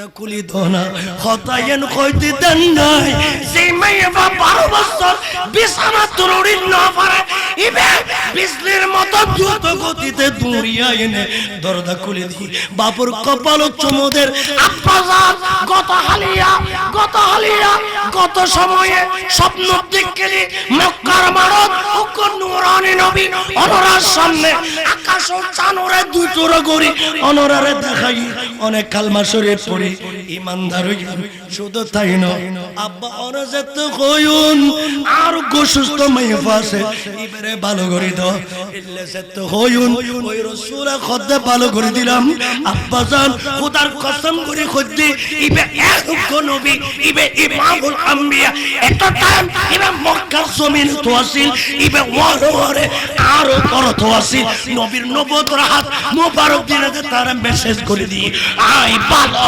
মানে কুলি দোনা হতায়েন কইতে দেন নাই যে মেয়ে বা 12 বছর বিছানা তুলড়ি না পারে ইবে বিজলির মতো দ্রুত গতিতে দৌড়িয়া এনে দরজা খুলে দি বাপুর কপাল চুমুদের আব্বাজান গত সময়ে স্বপ্ন দেখলি মক্কার মারত হুক নূরানী নবী অনরার সামনে আকাশ ও চাঁদরে দুই চোর গরি অনরারে দেখাই অনেক কালমা শরীফ পড়ি ইমানদার হইয়া শুধু তাই নয় আব্বা অনজেত কইউন আর গোসুস্থ মাইফা আছে ইবারে ভালো করে দাও ইল্লে সেত কইউন ওই রাসূলের খদ্দে ভালো করে দিলাম আব্বা জান খোদার কসম করে খদ্দি ইবে এক নবী ইবে ইমামুল আম্বিয়া এত টাইম ইবে মক্কার জমিন তো আসিল ইবে ওয়ারে আর করত আসিল নবীর নবুয়তের হাত মোবারক দিনে তারা মেসেজ করে দি আই ভালো